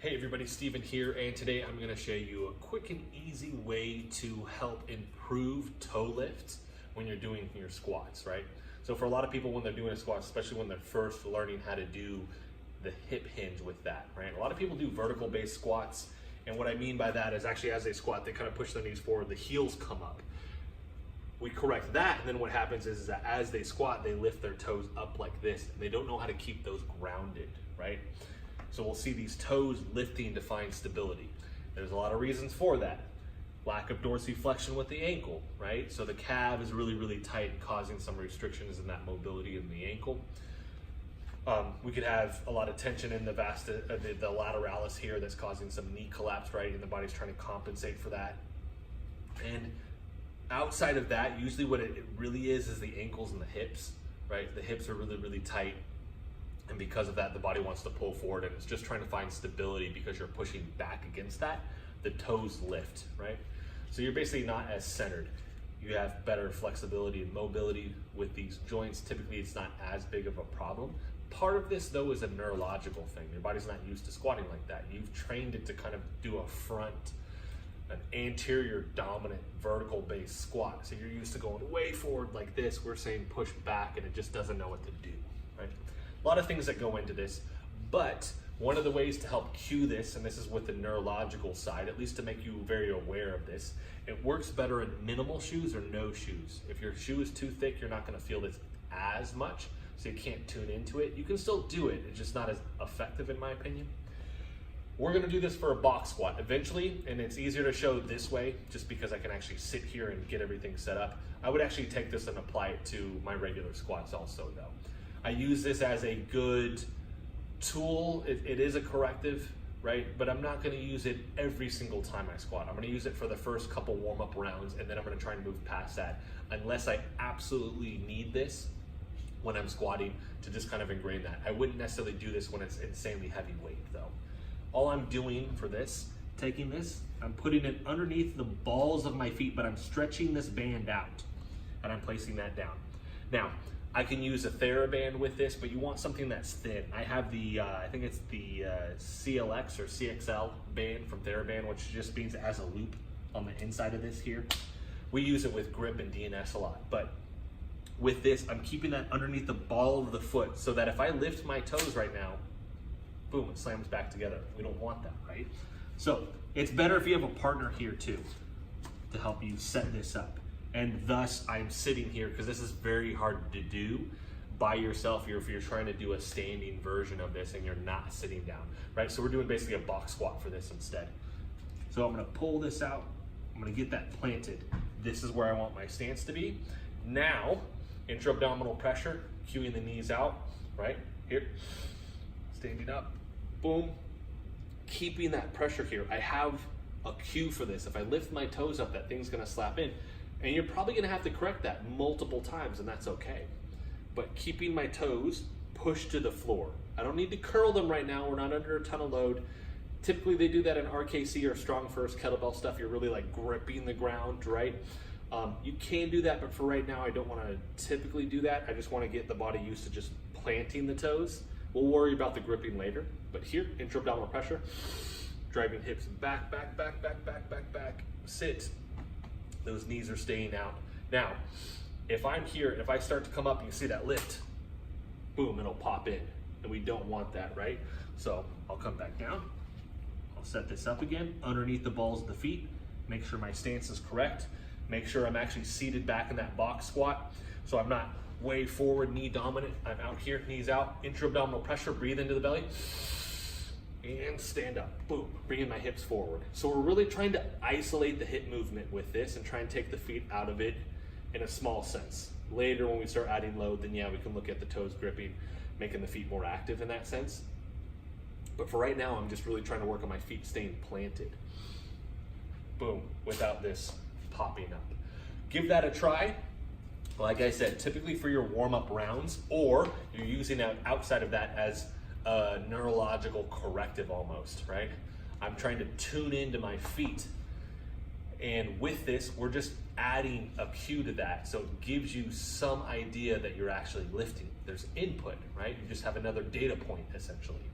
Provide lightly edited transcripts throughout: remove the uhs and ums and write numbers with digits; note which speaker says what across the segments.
Speaker 1: Hey everybody, Steven here, and today I'm going to show you a quick and easy way to help improve toe lift when you're doing your squats, right? So for a lot of people when they're doing a squat, especially when they're first learning how to do the hip hinge with that, right? A lot of people do vertical based squats, and what I mean by that is actually as they squat, they kind of push their knees forward, the heels come up. We correct that, and then what happens is that as they squat, they lift their toes up like this, and they don't know how to keep those grounded, right? So we'll see these toes lifting to find stability. There's a lot of reasons for that. Lack of dorsiflexion with the ankle, right? So the calf is really tight, causing some restrictions in that mobility in the ankle. We could have a lot of tension in the lateralis here that's causing some knee collapse, right? And the body's trying to compensate for that. And outside of that, usually what it really is the ankles and the hips, right? The hips are really tight. And because of that, the body wants to pull forward and it's just trying to find stability because you're pushing back against that. The toes lift, right? So you're basically not as centered. You have better flexibility and mobility with these joints. Typically, it's not as big of a problem. Part of this, though, is a neurological thing. Your body's not used to squatting like that. You've trained it to kind of do an anterior dominant vertical based squat. So you're used to going way forward like this. We're saying push back and it just doesn't know what to do, right? A lot of things that go into this, but one of the ways to help cue this, and this is with the neurological side, at least to make you very aware of this, it works better in minimal shoes or no shoes. If your shoe is too thick, you're not gonna feel this as much, so you can't tune into it. You can still do it, it's just not as effective in my opinion. We're gonna do this for a box squat eventually, and it's easier to show this way just because I can actually sit here and get everything set up. I would actually take this and apply it to my regular squats also though. I use this as a good tool. It is a corrective, right? But I'm not gonna use it every single time I squat. I'm gonna use it for the first couple warm-up rounds, and then I'm gonna try and move past that unless I absolutely need this when I'm squatting to just kind of ingrain that. I wouldn't necessarily do this when it's insanely heavy weight though. All I'm doing for this, taking this, I'm putting it underneath the balls of my feet, but I'm stretching this band out and I'm placing that down. Now, I can use a TheraBand with this, but you want something that's thin. I have the, I think it's the CLX or CXL band from TheraBand, which just means it has a loop on the inside of this here. We use it with grip and DNS a lot, but with this, I'm keeping that underneath the ball of the foot so that if I lift my toes right now, boom, it slams back together. We don't want that, right? So it's better if you have a partner here too to help you set this up. And thus I'm sitting here because this is very hard to do by yourself if you're trying to do a standing version of this and you're not sitting down, right? So we're doing basically a box squat for this instead. So I'm gonna pull this out. I'm gonna get that planted. This is where I want my stance to be. Now, intra-abdominal pressure, cueing the knees out, right? Here, standing up, boom. Keeping that pressure here. I have a cue for this. If I lift my toes up, that thing's gonna slap in. And you're probably gonna have to correct that multiple times, and that's okay. But keeping my toes pushed to the floor. I don't need to curl them right now, we're not under a ton of load. Typically they do that in RKC or strong first kettlebell stuff. You're really like gripping the ground, right? You can do that, but for right now, I don't wanna typically do that. I just wanna get the body used to just planting the toes. We'll worry about the gripping later. But here, intra-abdominal pressure, driving hips back, sit. Those knees are staying out. Now, if I'm here, if I start to come up, you see that lift, boom, it'll pop in. And we don't want that, right? So I'll come back down. I'll set this up again, underneath the balls of the feet. Make sure my stance is correct. Make sure I'm actually seated back in that box squat. So I'm not way forward, knee dominant. I'm out here, knees out, intra-abdominal pressure, breathe into the belly. And stand up, boom, bringing my hips forward. So we're really trying to isolate the hip movement with this and try and take the feet out of it in a small sense. Later when we start adding load, then yeah, we can look at the toes gripping, making the feet more active in that sense. But for right now, I'm just really trying to work on my feet staying planted. Boom, without this popping up. Give that a try. Like I said, typically for your warm-up rounds, or you're using it outside of that as a neurological corrective almost, right? I'm trying to tune into my feet. And with this, we're just adding a cue to that. So it gives you some idea that you're actually lifting. There's input, right? You just have another data point essentially.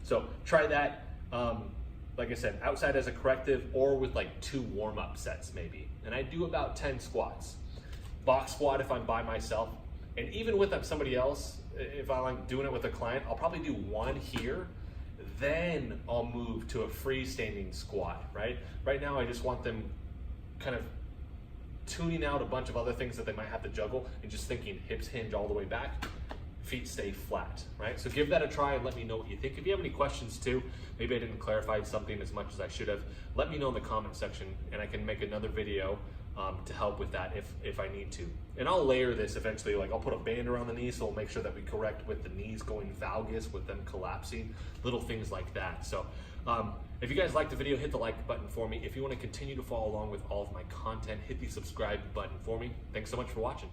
Speaker 1: So try that. like I said, outside as a corrective or with like 2 warm-up sets maybe. And I do about 10 squats. Box squat if I'm by myself. And even with somebody else, if I'm like doing it with a client, I'll probably do 1 here, then I'll move to a freestanding squat, right? Right now I just want them kind of tuning out a bunch of other things that they might have to juggle and just thinking hips hinge all the way back, feet stay flat, right? So give that a try and let me know what you think. If you have any questions too, maybe I didn't clarify something as much as I should have, let me know in the comment section and I can make another video to help with that if I need to. And I'll layer this eventually, like I'll put a band around the knee so we'll make sure that we correct with the knees going valgus, with them collapsing, little things like that. So if you guys liked the video, hit the like button for me. If you want to continue to follow along with all of my content, hit the subscribe button for me. Thanks so much for watching.